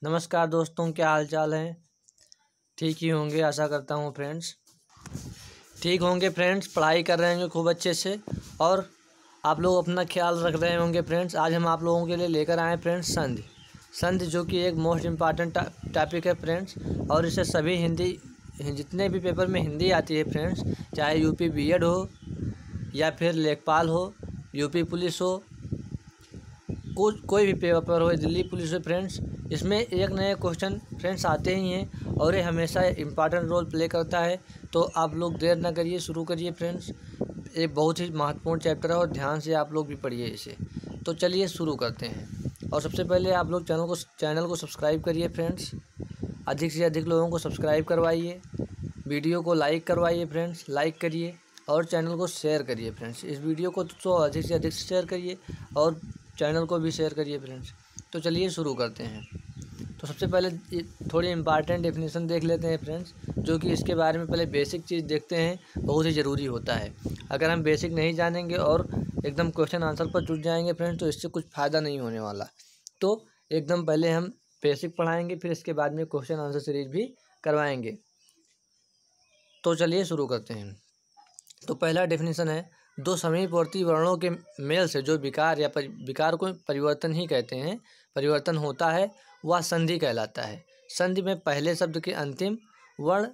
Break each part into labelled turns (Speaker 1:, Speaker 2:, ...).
Speaker 1: नमस्कार दोस्तों, क्या हाल चाल है। ठीक ही होंगे, आशा करता हूँ फ्रेंड्स। ठीक होंगे फ्रेंड्स, पढ़ाई कर रहे होंगे खूब अच्छे से और आप लोग अपना ख्याल रख रहे होंगे फ्रेंड्स। आज हम आप लोगों के लिए लेकर आए फ्रेंड्स संधि। संधि जो कि एक मोस्ट इम्पॉर्टेंट टॉपिक है फ्रेंड्स, और इसे सभी हिंदी जितने भी पेपर में हिंदी आती है फ्रेंड्स, चाहे यूपी बीएड हो या फिर लेखपाल हो, यूपी पुलिस हो, कोई भी पेपर हो, दिल्ली पुलिस हो फ्रेंड्स, इसमें एक नए क्वेश्चन फ्रेंड्स आते ही हैं और ये हमेशा इम्पॉर्टेंट रोल प्ले करता है। तो आप लोग देर ना करिए, शुरू करिए फ्रेंड्स। एक बहुत ही महत्वपूर्ण चैप्टर है और ध्यान से आप लोग भी पढ़िए इसे। तो चलिए शुरू करते हैं। और सबसे पहले आप लोग चैनल को सब्सक्राइब करिए फ्रेंड्स। अधिक से अधिक लोगों को सब्सक्राइब करवाइए, वीडियो को लाइक करवाइए फ्रेंड्स, लाइक करिए और चैनल को शेयर करिए फ्रेंड्स। इस वीडियो को तो अधिक से अधिक शेयर करिए और चैनल को भी शेयर करिए फ्रेंड्स। तो चलिए शुरू करते हैं। तो सबसे पहले थोड़ी इम्पॉर्टेंट डेफिनेशन देख लेते हैं फ्रेंड्स, जो कि इसके बारे में पहले बेसिक चीज़ देखते हैं, बहुत ही ज़रूरी होता है। अगर हम बेसिक नहीं जानेंगे और एकदम क्वेश्चन आंसर पर जुट जाएंगे फ्रेंड्स, तो इससे कुछ फ़ायदा नहीं होने वाला। तो एकदम पहले हम बेसिक पढ़ाएंगे, फिर इसके बाद में क्वेश्चन आंसर सीरीज भी करवाएंगे। तो चलिए शुरू करते हैं। तो पहला डेफिनेशन है, दो समीपवर्ती वर्णों के मेल से जो विकार या विकार को परिवर्तन ही कहते हैं, परिवर्तन होता है, वह संधि कहलाता है। संधि में पहले शब्द के अंतिम वर्ण,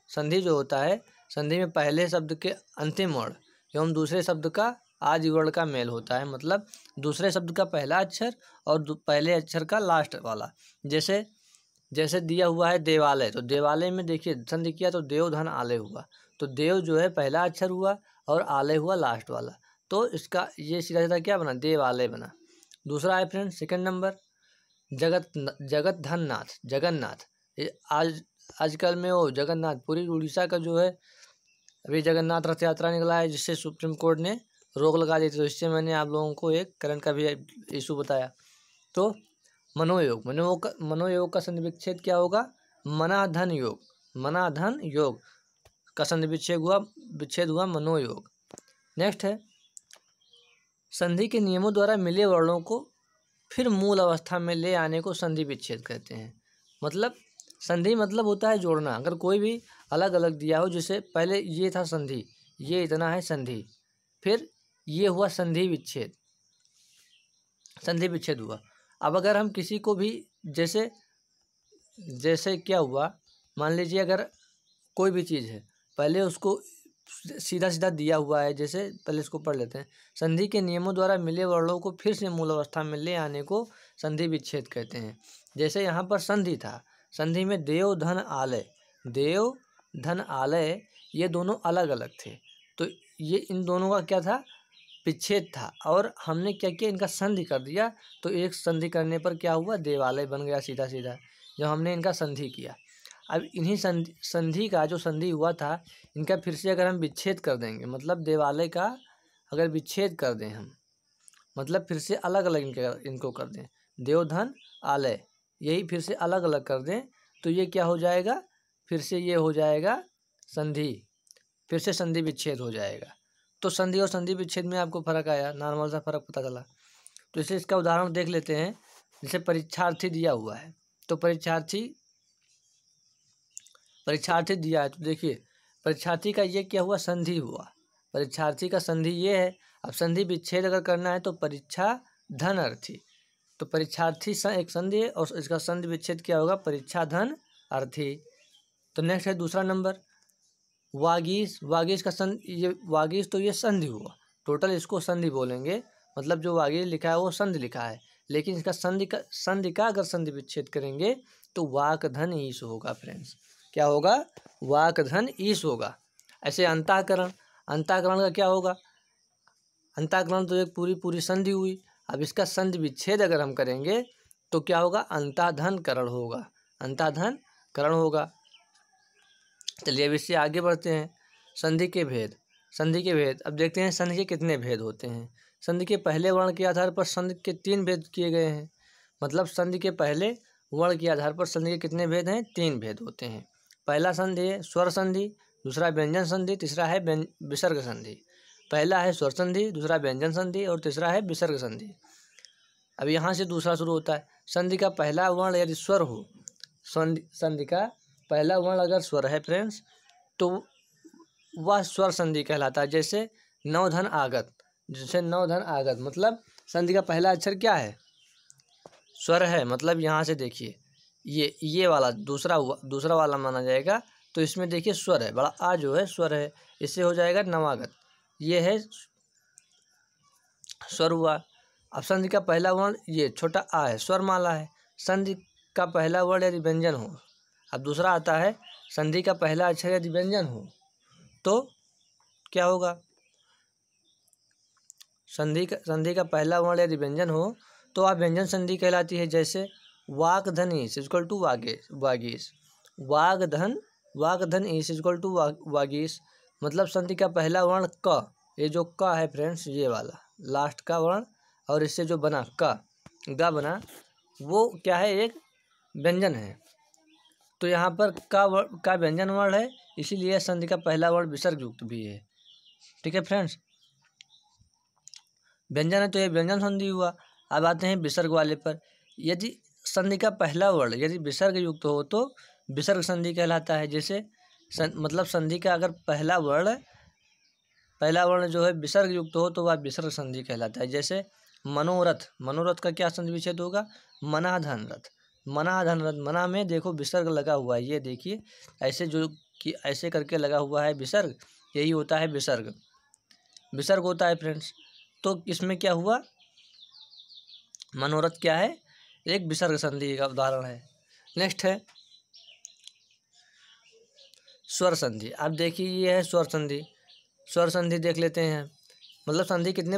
Speaker 1: संधि जो होता है, संधि में पहले शब्द के अंतिम वर्ण एवं दूसरे शब्द का आदि वर्ण का मेल होता है। मतलब दूसरे शब्द का पहला अक्षर और पहले अक्षर का लास्ट वाला। जैसे दिया हुआ है देवालय, तो देवालय में देखिए संधि किया तो देव धन आलय हुआ। तो देव जो है पहला अक्षर हुआ और आलय हुआ लास्ट वाला, तो इसका ये सीधा सीधा क्या बना, देवालय बना। दूसरा है फ्रेंड सेकंड नंबर, जगन्नाथ। ये आजकल में वो जगन्नाथ पूरी उड़ीसा का जो है, अभी जगन्नाथ रथ यात्रा निकला है जिससे सुप्रीम कोर्ट ने रोक लगा दी थी। तो इससे मैंने आप लोगों को एक करंट का भी इशू बताया। तो मनोयोग का संधि विच्छेद क्या होगा, मनाधन योग का संधि विच्छेद हुआ मनोयोग। नेक्स्ट है, संधि के नियमों द्वारा मिले वर्णों को फिर मूल अवस्था में ले आने को संधि विच्छेद कहते हैं। मतलब संधि मतलब होता है जोड़ना। अगर कोई भी अलग अलग दिया हो, जैसे पहले ये था संधि, ये इतना है संधि, फिर ये हुआ संधि विच्छेद हुआ। अब अगर हम किसी को भी जैसे क्या हुआ, मान लीजिए अगर कोई भी चीज़ है, पहले उसको सीधा सीधा दिया हुआ है, जैसे पहले इसको पढ़ लेते हैं। संधि के नियमों द्वारा मिले वर्णों को फिर से मूल अवस्था में ले आने को संधि विच्छेद कहते हैं। जैसे यहाँ पर संधि था, संधि में देव धन आलय ये दोनों अलग अलग थे, तो ये इन दोनों का क्या था, विच्छेद था। और हमने क्या किया, इनका संधि कर दिया। तो एक संधि करने पर क्या हुआ, देवालय बन गया सीधा सीधा, जब हमने इनका संधि किया। अब इन्हीं संधि का जो संधि हुआ था, इनका फिर से अगर हम विच्छेद कर देंगे, मतलब देवालय का अगर विच्छेद कर दें हम, मतलब फिर से अलग अलग इनको कर दें, देवधन आलय, यही फिर से अलग अलग कर दें, तो ये क्या हो जाएगा, फिर से ये हो जाएगा संधि, फिर से संधि विच्छेद हो जाएगा। तो संधि और संधि विच्छेद में आपको फर्क आया, नॉर्मल सा फर्क पता चला। तो इसे इसका उदाहरण देख लेते हैं। जैसे परीक्षार्थी दिया हुआ है, तो परीक्षार्थी दिया है, तो देखिए परीक्षार्थी का ये क्या हुआ, संधि हुआ। परीक्षार्थी का संधि ये है। अब संधि विच्छेद अगर करना है तो परीक्षा धन अर्थी, तो परीक्षार्थी एक संधि है और इसका संधि विच्छेद क्या होगा, परीक्षा धन अर्थी। तो नेक्स्ट है दूसरा नंबर, वागीश का वागीश, तो ये संधि हुआ। टोटल इसको संधि बोलेंगे, मतलब जो वागीश लिखा है वो संधि लिखा है, लेकिन इसका संधि का अगर संधि विच्छेद करेंगे तो वाक धन ईश होगा फ्रेंड्स। क्या होगा, वाक धन ईश होगा। ऐसे अंतःकरण का क्या होगा, अंतःकरण तो एक पूरी संधि हुई। अब इसका संधि विच्छेद अगर हम करेंगे तो क्या होगा, अंताधन करण होगा। चलिए अब इससे आगे बढ़ते हैं। संधि के भेद। अब देखते हैं संधि के कितने भेद होते हैं। संधि के पहले वर्ण के आधार पर संधि के 3 भेद किए गए हैं। मतलब संधि के पहले वर्ण के आधार पर संधि के कितने भेद हैं, 3 भेद होते हैं। पहला संधि है स्वर संधि, दूसरा व्यंजन संधि, तीसरा है विसर्ग संधि। पहला है स्वर संधि, दूसरा व्यंजन संधि और तीसरा है विसर्ग संधि। अब यहाँ से दूसरा शुरू होता है। संधि का पहला वर्ण यदि स्वर हो, संधि का पहला वर्ण अगर स्वर है फ्रेंड्स, तो वह स्वर संधि कहलाता है। जैसे नवधन आगत, जैसे नवधन आगत मतलब संधि का पहला अक्षर क्या है, स्वर है। मतलब यहाँ से देखिए ये वाला दूसरा वाला माना जाएगा, तो इसमें देखिए स्वर है, बड़ा आ जो है स्वर है, इससे हो जाएगा नवागत। ये है स्वर हुआ। अब संधि का पहला वर्ण ये छोटा आ है, स्वर माला है। संधि का पहला वर्ण यदि व्यंजन हो, अब दूसरा आता है संधि का पहला अक्षर यदि व्यंजन हो तो क्या होगा, संधि का पहला वर्ण यदि व्यंजन हो तो वह व्यंजन संधि कहलाती है। जैसे वागधन ईस इक्वल टू वागीस, वागधन ईस इक्वल टू वागीस। मतलब संधि का पहला वर्ण क, ये जो क है फ्रेंड्स, ये वाला लास्ट का वर्ण, और इससे जो बना गा बना, वो क्या है, एक व्यंजन है। तो यहाँ पर का व्यंजन वर्ण है, इसीलिए संधि का पहला वर्ण विसर्ग युक्त भी है। ठीक है फ्रेंड्स, व्यंजन है तो ये व्यंजन संधि हुआ। अब आते हैं विसर्ग वाले पर। यदि संधि का पहला वर्ण यदि विसर्ग युक्त हो तो विसर्ग संधि कहलाता है। जैसे मतलब संधि का अगर पहला वर्ण जो है विसर्ग युक्त हो तो वह विसर्ग संधि कहलाता है। जैसे मनोरथ, मनोरथ का क्या संधि विच्छेद होगा, मनाधन रथ, मनाधन रथ। मना में देखो विसर्ग लगा हुआ है, ये देखिए ऐसे जो कि ऐसे करके लगा हुआ है विसर्ग, यही होता है विसर्ग, विसर्ग होता है फ्रेंड्स। तो इसमें क्या हुआ, मनोरथ क्या है, एक विसर्ग संधि का उदाहरण है। नेक्स्ट है स्वर संधि। अब देखिए ये है स्वर संधि। स्वर संधि देख लेते हैं। मतलब संधि कितने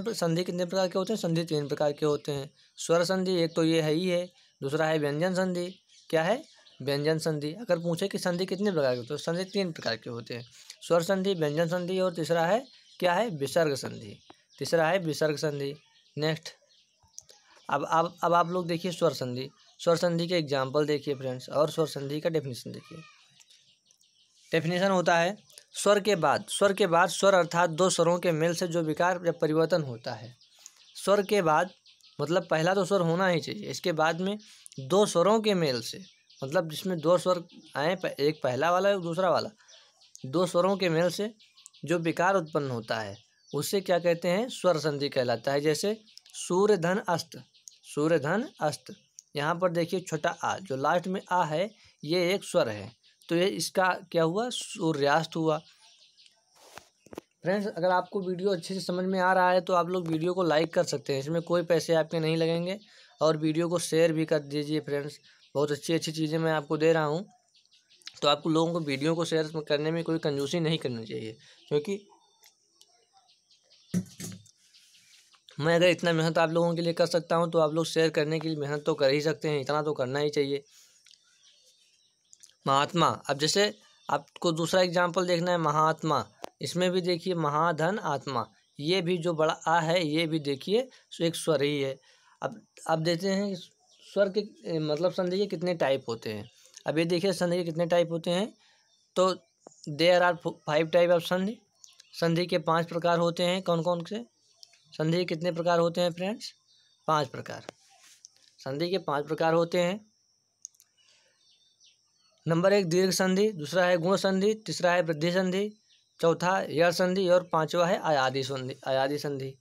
Speaker 1: प्रकार के होते हैं, संधि 3 प्रकार के होते हैं। स्वर संधि एक तो ये है ही है, दूसरा है व्यंजन संधि। क्या है, व्यंजन संधि। अगर पूछे कि संधि कितने प्रकार के होते हैं, तो संधि 3 प्रकार के होते हैं, स्वर संधि, व्यंजन संधि, और तीसरा है क्या है, विसर्ग संधि। तीसरा है विसर्ग संधि। नेक्स्ट, अब आप लोग देखिए स्वर संधि। स्वर संधि के एग्जाम्पल देखिए फ्रेंड्स, और स्वर संधि का डेफिनेशन देखिए। डेफिनेशन होता है, स्वर के बाद स्वर अर्थात दो स्वरों के मेल से जो विकार या परिवर्तन होता है। स्वर के बाद मतलब पहला तो स्वर होना ही चाहिए, इसके बाद में दो स्वरों के मेल से, मतलब जिसमें दो स्वर आए, एक पहला वाला है दूसरा वाला, दो स्वरों के मेल से जो विकार उत्पन्न होता है उससे क्या कहते हैं, स्वर संधि कहलाता है। जैसे सूर्य धन अस्त, सूर्य धन अस्त। यहाँ पर देखिए छोटा आ, जो लास्ट में आ है, ये एक स्वर है, तो ये इसका क्या हुआ, सूर्यास्त हुआ। फ्रेंड्स, अगर आपको वीडियो अच्छे से समझ में आ रहा है तो आप लोग वीडियो को लाइक कर सकते हैं, इसमें कोई पैसे आपके नहीं लगेंगे। और वीडियो को शेयर भी कर दीजिए फ्रेंड्स, बहुत अच्छी चीज़ें मैं आपको दे रहा हूँ, तो आपको लोगों को वीडियो को शेयर करने में कोई कंजूसी नहीं करनी चाहिए, क्योंकि मैं अगर इतना मेहनत आप लोगों के लिए कर सकता हूँ तो आप लोग शेयर करने के लिए मेहनत तो कर ही सकते हैं, इतना तो करना ही चाहिए। महात्मा, अब जैसे आपको दूसरा एग्जाम्पल देखना है, महात्मा। इसमें भी देखिए महाधन आत्मा, ये भी जो बड़ा आ है ये भी देखिए एक स्वर ही है। अब देखते हैं स्वर के मतलब संधि के कितने टाइप होते हैं। अब ये देखिए संधि के कितने टाइप होते हैं, तो देयर आर 5 टाइप ऑफ संधि। संधि के 5 प्रकार होते हैं। कौन कौन से संधि के कितने प्रकार होते हैं फ्रेंड्स, 5 प्रकार। संधि के 5 प्रकार होते हैं। नंबर 1 दीर्घ संधि, दूसरा है गुण संधि, तीसरा है वृद्धि संधि, चौथा यड़ संधि, और पांचवा है अयादि संधि।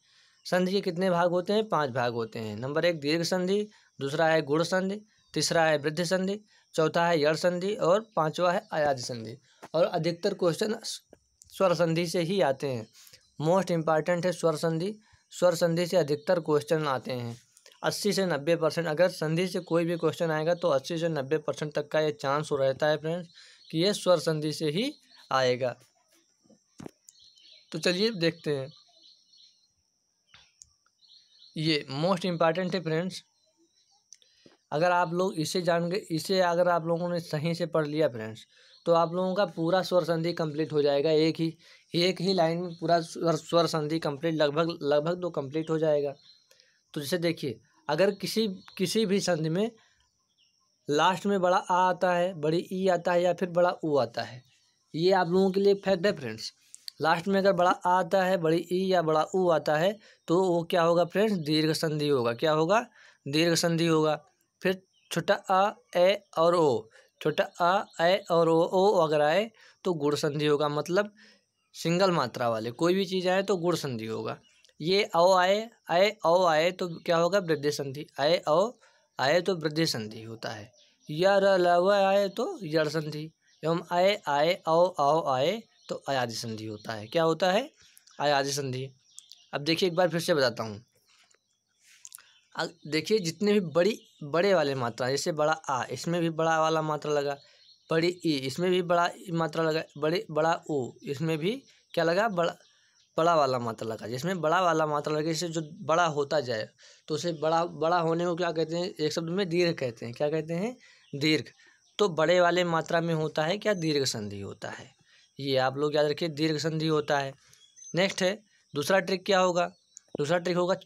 Speaker 1: संधि के कितने भाग होते हैं, 5 भाग होते हैं। नंबर 1 दीर्घ संधि, दूसरा है गुण संधि, तीसरा है वृद्धि संधि, चौथा है यड़ संधि, और पांचवा है अयादि संधि। और अधिकतर क्वेश्चन स्वर संधि से ही आते हैं। मोस्ट इम्पॉर्टेंट है स्वर संधि। स्वर संधि से अधिकतर क्वेश्चन आते हैं। 80 से 90%, अगर संधि से कोई भी क्वेश्चन आएगा तो 80 से 90% तक का ये चांस रहता है फ्रेंड्स कि ये स्वर संधि से ही आएगा। तो चलिए देखते हैं, ये मोस्ट इम्पॉर्टेंट है फ्रेंड्स। अगर आप लोग इसे अगर आप लोगों ने सही से पढ़ लिया फ्रेंड्स, तो आप लोगों का पूरा स्वर संधि कंप्लीट हो जाएगा। एक ही लाइन में पूरा स्वर संधि कंप्लीट लगभग तो कंप्लीट हो जाएगा। तो जैसे देखिए, अगर किसी भी संधि में लास्ट में बड़ा आ आता है, बड़ी ई आता है, या फिर बड़ा ऊ आता है, ये आप लोगों के लिए फैक्ट है फ्रेंड्स। लास्ट में अगर बड़ा आ आता है, बड़ी ई या बड़ा ऊ आता है, तो वो क्या होगा फ्रेंड्स, दीर्घ संधि होगा। क्या होगा, दीर्घ संधि होगा। फिर छोटा आ, ए और ओ, छोटा आ, ए और ओ अगर आए तो गुण संधि होगा, मतलब सिंगल मात्रा वाले कोई भी चीज़ आए तो गुण संधि होगा। ये औ आए, आए औ आए तो क्या होगा, वृद्धि संधि। आए औ आए तो वृद्धि संधि होता है। या र ल व आए तो यड़ संधि। एवं आए आए औ आए तो अयादि संधि होता है। क्या होता है, अयादि संधि। अब देखिए एक बार फिर से बताता हूँ। देखिए जितने भी बड़े वाले मात्रा, जैसे बड़ा आ, इसमें भी बड़ा वाला मात्रा लगा, बड़ी ई, इसमें भी बड़ा मात्रा लगा, बड़ा ऊ, इसमें भी क्या लगा, बड़ा वाला मात्रा लगा। जिसमें बड़ा वाला मात्रा लगे, इससे जो बड़ा होता जाए तो उसे बड़ा होने को क्या कहते हैं, एक शब्द में दीर्घ कहते हैं। क्या कहते हैं, दीर्घ। तो बड़े वाले मात्रा में होता है क्या, दीर्घ संधि होता है। ये आप लोग याद रखिए, दीर्घ संधि होता है। नेक्स्ट है दूसरा ट्रिक, क्या होगा, दूसरा ट्रिक होगा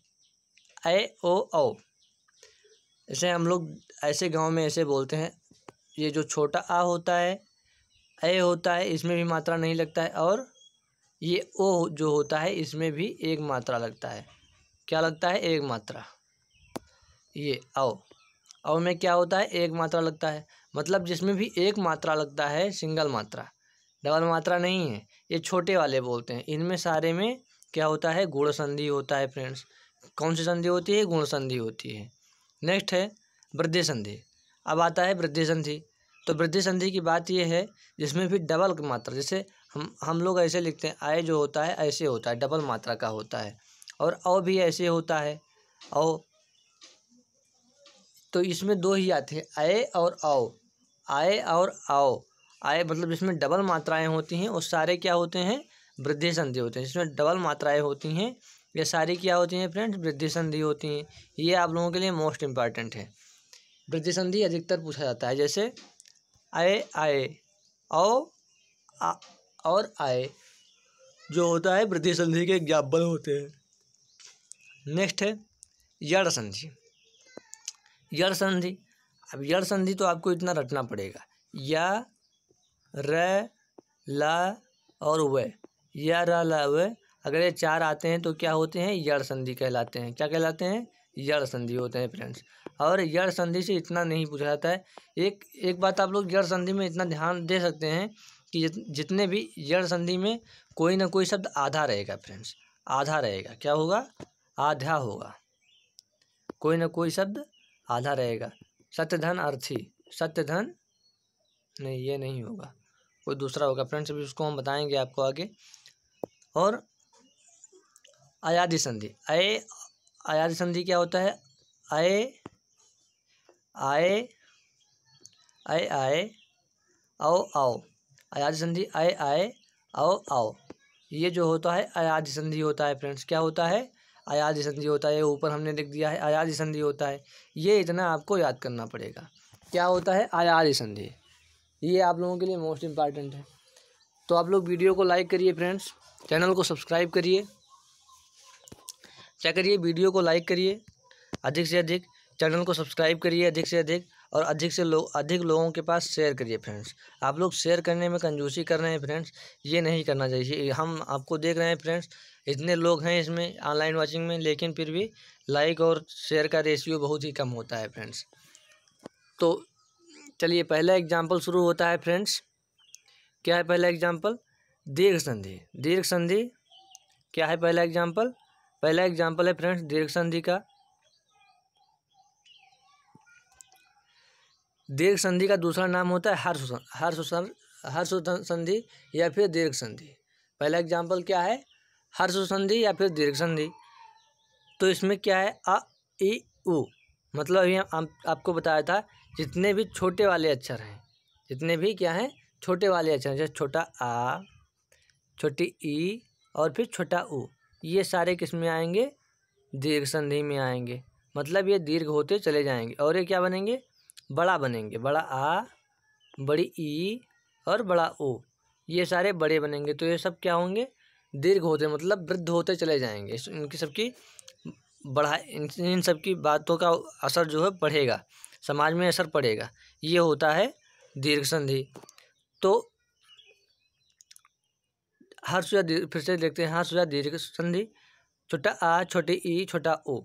Speaker 1: ए ओ औ। इसे हम लोग ऐसे गांव में ऐसे बोलते हैं, ये जो छोटा आ होता है, ए होता है, इसमें भी मात्रा नहीं लगता है, और ये ओ जो होता है इसमें भी एक मात्रा लगता है। क्या लगता है, एक मात्रा। ये औ में क्या होता है, एक मात्रा लगता है। मतलब जिसमें भी एक मात्रा लगता है, सिंगल मात्रा, डबल मात्रा नहीं है, ये छोटे वाले बोलते हैं। इनमें सारे में क्या होता है, गुण संधि होता है फ्रेंड्स। कौन सी संधि होती है, गुण संधि होती है। नेक्स्ट है वृद्धि संधि। अब आता है वृद्धि संधि। तो वृद्धि संधि की बात यह है जिसमें भी डबल मात्रा, जैसे हम लोग ऐसे लिखते हैं, आय जो होता है ऐसे होता है, डबल मात्रा का होता है, और औ भी ऐसे होता है। औ तो इसमें दो ही आते हैं, आय और औ। आय और आओ। आय मतलब जिसमें डबल मात्राएं होती हैं वो सारे क्या होते हैं, वृद्धि संधि होते हैं। जिसमें डबल मात्राएं होती हैं ये सारी क्या होती हैं फ्रेंड्स, वृद्धि संधि होती हैं। ये आप लोगों के लिए मोस्ट इम्पॉर्टेंट है। वृद्धि संधि अधिकतर पूछा जाता है, जैसे आए आए, औ और आए जो होता है वृद्धि संधि के एग्जाम्पल होते हैं। नेक्स्ट है यड़ संधि। यड़ संधि, अब यड़ संधि तो आपको इतना रटना पड़ेगा, या र ला और व, या र ला व, अगर ये चार आते हैं तो क्या होते हैं, यड़ संधि कहलाते हैं। क्या कहलाते हैं, यड़ संधि होते हैं फ्रेंड्स। और यड़ संधि से इतना नहीं पूछा जाता है। एक बात आप लोग यड़ संधि में इतना ध्यान दे सकते हैं कि जितने भी यड़ संधि में कोई ना कोई शब्द आधा रहेगा फ्रेंड्स, आधा रहेगा। क्या होगा, आधा होगा, कोई ना कोई शब्द आधा रहेगा। सत्यधन अर्थी, सत्यधन नहीं, ये नहीं होगा, कोई दूसरा होगा फ्रेंड्स, अभी उसको हम बताएंगे आपको आगे। और अयादि संधि, अयादि संधि क्या होता है, आए आए आए आए आओ आओ। अयादि संधि आए आए आओ आओ, ये जो होता है अयादि संधि होता है फ्रेंड्स। क्या होता है, अयादि संधि होता है। ये ऊपर हमने लिख दिया है, अयादि संधि होता है। ये इतना आपको याद करना पड़ेगा, क्या होता है, अयादि संधि। ये आप लोगों के लिए मोस्ट इम्पॉर्टेंट है। तो आप लोग वीडियो को लाइक करिए फ्रेंड्स, चैनल को सब्सक्राइब करिए। क्या करिए, वीडियो को लाइक करिए अधिक से अधिक, चैनल को सब्सक्राइब करिए अधिक से अधिक, और अधिक लोगों के पास शेयर करिए फ्रेंड्स। आप लोग शेयर करने में कंजूसी कर रहे हैं फ्रेंड्स, ये नहीं करना चाहिए। हम आपको देख रहे हैं फ्रेंड्स, इतने लोग हैं इसमें ऑनलाइन वाचिंग में, लेकिन फिर भी लाइक और शेयर का रेशियो बहुत ही कम होता है फ्रेंड्स। तो चलिए पहला एग्जाम्पल शुरू होता है फ्रेंड्स। क्या है पहला एग्जाम्पल, दीर्घ संधि। दीर्घ संधि क्या है पहला एग्जाम्पल, पहला एग्जाम्पल है फ्रेंड्स दीर्घ संधि का। दीर्घ संधि का दूसरा नाम होता है हर्ष संधि या फिर दीर्घ संधि। पहला एग्जाम्पल क्या है, हर्ष संधि या फिर दीर्घ संधि। तो इसमें क्या है, अ इ उ, मतलब अभी आपको बताया था जितने भी छोटे वाले अक्षर हैं, जितने भी क्या हैं, छोटे वाले अक्षर, जैसे छोटा आ, छोटी ई और फिर छोटा उ, ये सारे किस में आएंगे, दीर्घ संधि में आएंगे। मतलब ये दीर्घ होते चले जाएंगे और ये क्या बनेंगे, बड़ा बनेंगे। बड़ा आ, बड़ी ई और बड़ा ओ, ये सारे बड़े बनेंगे। तो ये सब क्या होंगे, दीर्घ होते, मतलब वृद्ध होते चले जाएंगे। इनकी सबकी इन सब की बातों का असर जो है बढ़ेगा, समाज में असर पड़ेगा। ये होता है दीर्घ संधि। तो हर्ष या फिर से देखते हैं, हर्ष या दीर्घ संधि। छोटा आ, छोटी ई, छोटा ओ,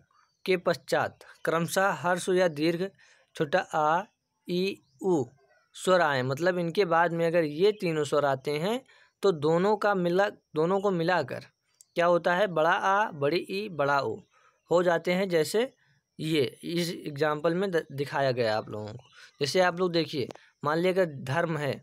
Speaker 1: के पश्चात क्रमशः हर्ष या दीर्घ छोटा आ, ई, उ स्वर आए, मतलब इनके बाद में अगर ये तीनों स्वर आते हैं तो दोनों को मिलाकर क्या होता है, बड़ा आ, बड़ी ई, बड़ा उ हो जाते हैं। जैसे ये इस एग्जाम्पल में दिखाया गया आप लोगों को। जैसे आप लोग देखिए, मान लिया अगर धर्म है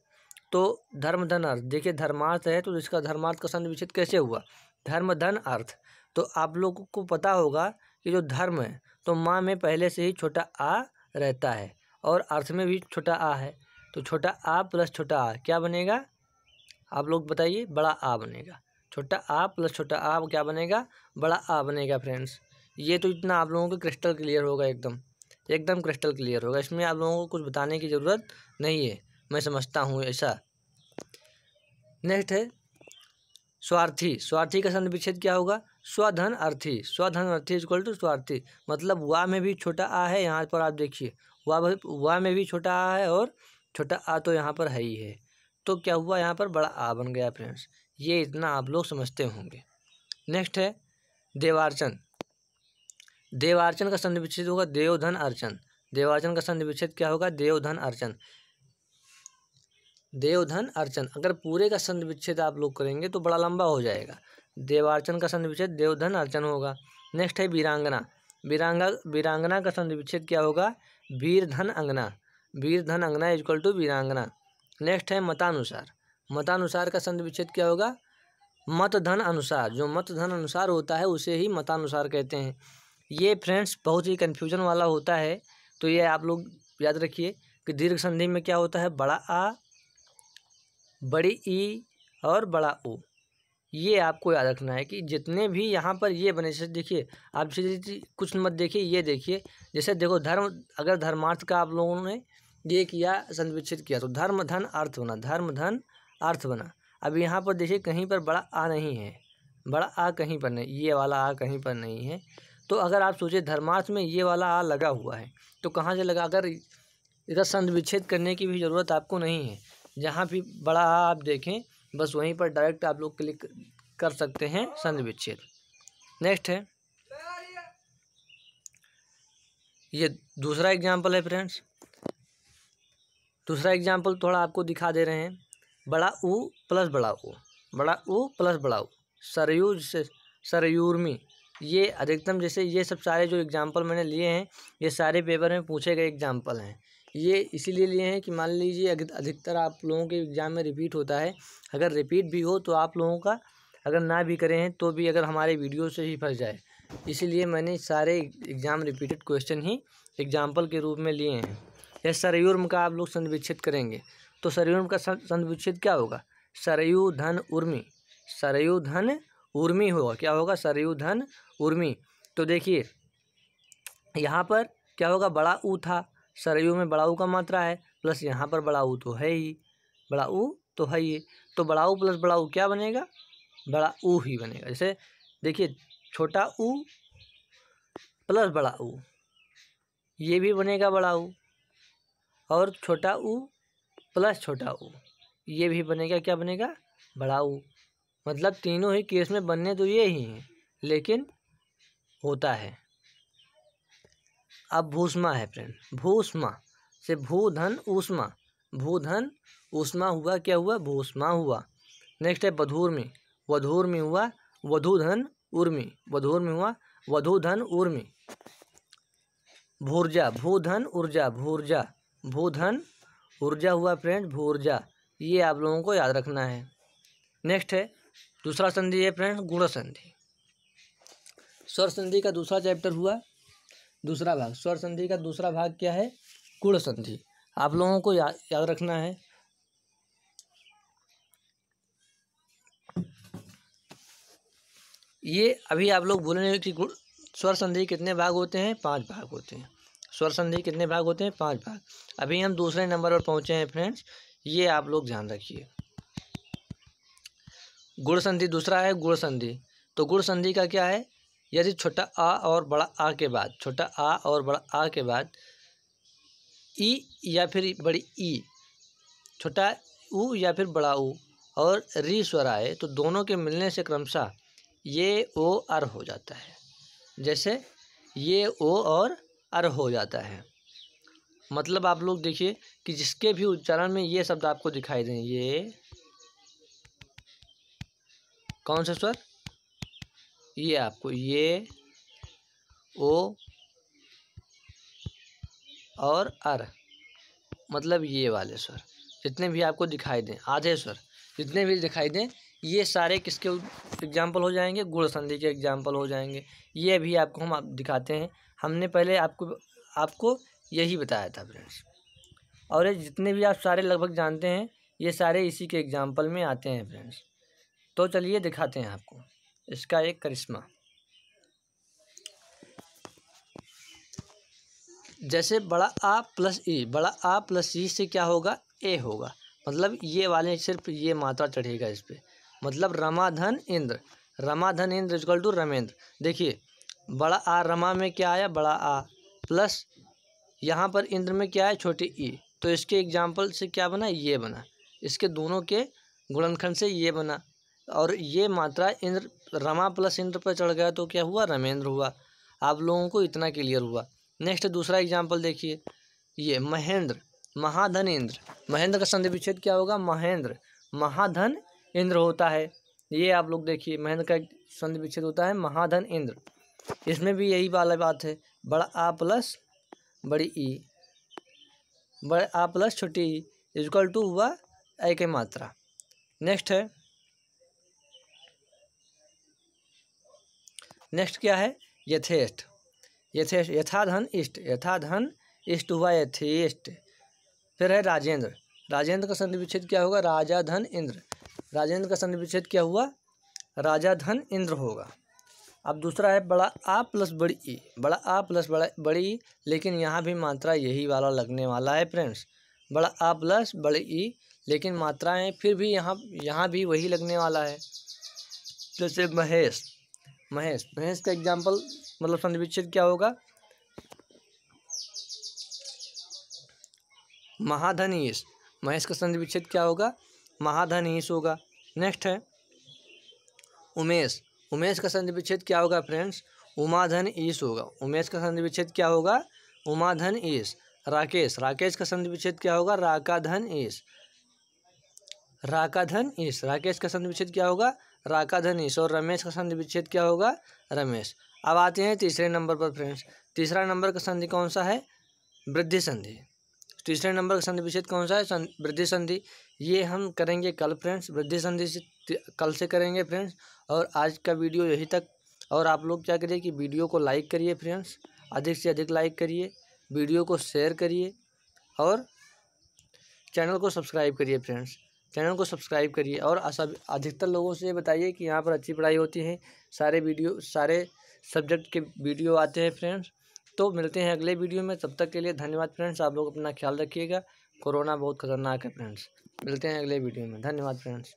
Speaker 1: तो धर्म धन अर्थ, देखिए धर्मार्थ है तो इसका धर्मार्थ का संधि विच्छेद कैसे हुआ, धर्म धन अर्थ। तो आप लोगों को पता होगा कि जो धर्म है तो माँ में पहले से ही छोटा आ रहता है और अर्थ में भी छोटा आ है, तो छोटा आ प्लस छोटा आ क्या बनेगा, आप लोग बताइए, बड़ा आ बनेगा। छोटा आ प्लस छोटा आ क्या बनेगा, बड़ा आ बनेगा फ्रेंड्स। ये तो इतना आप लोगों को क्रिस्टल क्लियर होगा, एकदम क्रिस्टल क्लियर होगा। इसमें आप लोगों को कुछ बताने की ज़रूरत नहीं है, मैं समझता हूँ ऐसा। नेक्स्ट है स्वार्थी। स्वार्थी का संधि विच्छेद क्या होगा, स्वधन अर्थी। स्वधन अर्थी इक्वल टू स्वार्थी, मतलब वा में भी छोटा आ है, यहाँ पर आप देखिए वा में भी छोटा आ है और छोटा आ तो यहाँ पर है ही है, तो क्या हुआ, यहाँ पर बड़ा आ बन गया फ्रेंड्स। ये इतना आप लोग समझते होंगे। नेक्स्ट है देवार्चन। देवार्चन का संधि विच्छेद होगा देवधन अर्चन। देवार्चन का संधि विच्छेद क्या होगा, देवधन अर्चन। देवधन अर्चन, अगर पूरे का संधि विच्छेद आप लोग करेंगे तो बड़ा लंबा हो जाएगा। देवार्चन का संधि विच्छेद देवधन अर्चन होगा। नेक्स्ट है वीरांगना। वीरांगना का संधि विच्छेद क्या होगा, वीरधन अंगना। वीरधन अंगना इक्वल टू वीरांगना। नेक्स्ट है मतानुसार। मतानुसार का संधि विच्छेद क्या होगा, मतधन अनुसार। जो मतधन अनुसार होता है उसे ही मतानुसार कहते हैं। ये फ्रेंड्स बहुत ही कन्फ्यूजन वाला होता है, तो ये आप लोग याद रखिए कि दीर्घ संधि में क्या होता है, बड़ा आ, बड़ी ई और बड़ा उ। ये आपको याद रखना है कि जितने भी यहाँ पर ये बने, जैसे देखिए आप कुछ मत देखिए, ये देखिए, जैसे देखो धर्म, अगर धर्मार्थ का आप लोगों ने ये किया संधि विच्छेद किया तो धर्म धन अर्थ बना, धर्म धन अर्थ बना। अब यहाँ पर देखिए कहीं पर बड़ा आ नहीं है, बड़ा आ कहीं पर नहीं, ये वाला आ कहीं पर नहीं है। तो अगर आप सोचे धर्मार्थ में ये वाला आ लगा हुआ है तो कहाँ से लगा, अगर इधर संधि विच्छेद करने की भी ज़रूरत आपको नहीं है। जहाँ भी बड़ा आ आप देखें बस वहीं पर डायरेक्ट आप लोग क्लिक कर सकते हैं संधि विच्छेद। नेक्स्ट है ये दूसरा एग्जाम्पल है फ्रेंड्स। दूसरा एग्जाम्पल थोड़ा आपको दिखा दे रहे हैं, बड़ा ऊ प्लस बड़ा ऊ, बड़ा ऊ प्लस बड़ा ऊ। सरयू से सरयूर्मी, ये अधिकतम, जैसे ये सब सारे जो एग्जाम्पल मैंने लिए हैं ये सारे पेपर में पूछे गए एग्जाम्पल हैं। ये इसीलिए लिए हैं कि मान लीजिए अधिकतर आप लोगों के एग्ज़ाम में रिपीट होता है। अगर रिपीट भी हो तो आप लोगों का, अगर ना भी करें हैं तो भी अगर हमारे वीडियो से ही फंस जाए, इसीलिए मैंने सारे एग्ज़ाम रिपीटेड क्वेश्चन ही एग्जाम्पल के रूप में लिए हैं। यह सरयूर्म का आप लोग संधि विच्छेद करेंगे तो सरयूर्म का संधि विच्छेद क्या होगा, सरयू धन उर्मी। सरयू धन उर्मी होगा, क्या होगा, सरयू धन उर्मी। तो देखिए यहाँ पर क्या होगा, बड़ा ऊ था, सरयू में बड़ा ऊ का मात्रा है, प्लस यहाँ पर बड़ा ऊ तो है ही, बड़ा ऊ तो है ही, तो बड़ा ऊ प्लस बड़ा ऊ क्या बनेगा, बड़ा ऊ ही बनेगा। जैसे देखिए छोटा ऊ प्लस बड़ा ऊ, ये भी बनेगा बड़ा ऊ, और छोटा ऊ प्लस छोटा ऊ, ये भी बनेगा, क्या बनेगा, बड़ा ऊ। मतलब तीनों ही केस में बनने तो ये ही हैं, लेकिन होता है। अब भूष्मा है फ्रेंड, भूष्मा से भूधन ऊष्मा, भूधन ऊष्मा हुआ, क्या हुआ, भूष्मा हुआ। नेक्स्ट है वधूर्मी। वधूर्मी हुआ वधूधन उर्मी, वधूर्मी हुआ वधूधन उर्मी। भूर्जा, भूधन ऊर्जा, भूर्जा, भूधन ऊर्जा हुआ फ्रेंड, भूर्जा। ये आप लोगों को याद रखना है। नेक्स्ट है दूसरा संधि है फ्रेंड, गुण संधि। स्वर संधि का दूसरा चैप्टर हुआ, दूसरा भाग। स्वर संधि का दूसरा भाग क्या है, गुण संधि। आप लोगों को याद रखना है। ये अभी आप लोग बोलेंगे कि स्वर संधि कितने भाग होते हैं, 5 भाग होते हैं। स्वर संधि कितने भाग होते हैं, 5 भाग। अभी हम दूसरे नंबर पर पहुंचे हैं फ्रेंड्स, ये आप लोग ध्यान रखिए। गुण संधि दूसरा है, गुण संधि। तो गुण संधि का क्या है, यदि छोटा आ और बड़ा आ के बाद, छोटा आ और बड़ा आ के बाद ई या फिर बड़ी ई, छोटा ऊ या फिर बड़ा ऊ और री स्वर आए तो दोनों के मिलने से क्रमशः ये ओ अर हो जाता है। जैसे ये ओ और अर हो जाता है। मतलब आप लोग देखिए कि जिसके भी उच्चारण में ये शब्द आपको दिखाई दें, ये कौन सा स्वर, ये आपको ये ओ और अर, मतलब ये वाले स्वर जितने भी आपको दिखाई दें, आधे स्वर जितने भी दिखाई दें, ये सारे किसके एग्जाम्पल हो जाएंगे, गुण संधि के एग्जाम्पल हो जाएंगे। ये भी आपको हम दिखाते हैं। हमने पहले आपको यही बताया था फ्रेंड्स। और ये जितने भी आप सारे लगभग जानते हैं, ये सारे इसी के एग्जाम्पल में आते हैं फ्रेंड्स। तो चलिए दिखाते हैं आपको इसका एक करिश्मा। जैसे बड़ा आ प्लस ई, बड़ा आ प्लस ई से क्या होगा, ए होगा। मतलब ये वाले सिर्फ ये मात्रा चढ़ेगा इस पर। मतलब रमाधन इंद्र, रमाधन इंद्र इक्वल टू रमेंद्र। देखिए बड़ा आ रमा में क्या आया, बड़ा आ, प्लस यहाँ पर इंद्र में क्या है, छोटी ई। तो इसके एग्जाम्पल से क्या बना, ये बना। इसके दोनों के गुणनखंड से ये बना। और ये मात्रा इंद्र, रमा प्लस इंद्र पर चढ़ गया तो क्या हुआ, रमेंद्र हुआ। आप लोगों को इतना क्लियर हुआ। नेक्स्ट दूसरा एग्जाम्पल देखिए, ये महेंद्र, महाधन इंद्र। महेंद्र का संधि विच्छेद क्या होगा, महेंद्र, महाधन इंद्र होता है। ये आप लोग देखिए महेंद्र का संधि विच्छेद होता है महाधन इंद्र। इसमें भी यही वाला बात है, बड़ा आ प्लस बड़ी ई, बड़ा आ प्लस छोटी ई इक्वल टू हुआ ए के मात्रा। नेक्स्ट है, नेक्स्ट क्या है, यथेष्ट, यथेष्ट, यथाधन इष्ट, यथाधन इष्ट हुआ यथेष्ट। फिर है राजेंद्र, राजेंद्र का संधि विच्छेद क्या होगा, राजा धन इंद्र। राजेंद्र का संधि विच्छेद क्या हुआ, राजा धन इंद्र होगा। अब दूसरा है बड़ा आ प्लस बड़ी ई, बड़ा आ प्लस बड़ी ई, लेकिन यहाँ भी मात्रा यही वाला लगने वाला है फ्रेंड्स। बड़ा आ प्लस बड़ी ई, लेकिन मात्राएं फिर भी यहाँ भी वही लगने वाला है। जैसे महेश, महेश, महेश का एग्जाम्पल मतलब संधि विच्छेद क्या होगा, महाधनीश। महेश का संधि विच्छेद क्या होगा, महाधनीश होगा। नेक्स्ट है उमेश, उमेश का संधि विच्छेद क्या होगा फ्रेंड्स, उमाधन ईश होगा। उमेश का संधि विच्छेद क्या होगा, उमाधन ईश। राकेश, राकेश का संधि विच्छेद क्या होगा, राकाधन ईश, राकाधन ईश। राकेश का संधि विच्छेद क्या होगा, राकाधन ईश। और रमेश का संधि विच्छेद क्या होगा, रमेश। अब आते हैं तीसरे नंबर पर फ्रेंड्स। तीसरा नंबर का संधि कौन सा है, वृद्धि संधि। तीसरे नंबर का संधि विच्छेद कौन सा है, वृद्धि संधि। ये हम करेंगे कल फ्रेंड्स, वृद्धि संधि से कल से करेंगे फ्रेंड्स। और आज का वीडियो यही तक। और आप लोग क्या करिए कि वीडियो को लाइक करिए फ्रेंड्स, अधिक से अधिक लाइक करिए, वीडियो को शेयर करिए और चैनल को सब्सक्राइब करिए फ्रेंड्स। चैनल को सब्सक्राइब करिए और अधिकतर लोगों से बताइए कि यहाँ पर अच्छी पढ़ाई होती है। सारे सब्जेक्ट के वीडियो आते हैं फ्रेंड्स। तो मिलते हैं अगले वीडियो में, तब तक के लिए धन्यवाद फ्रेंड्स। आप लोग अपना ख्याल रखिएगा, कोरोना बहुत खतरनाक है फ्रेंड्स। मिलते हैं अगले वीडियो में, धन्यवाद फ्रेंड्स।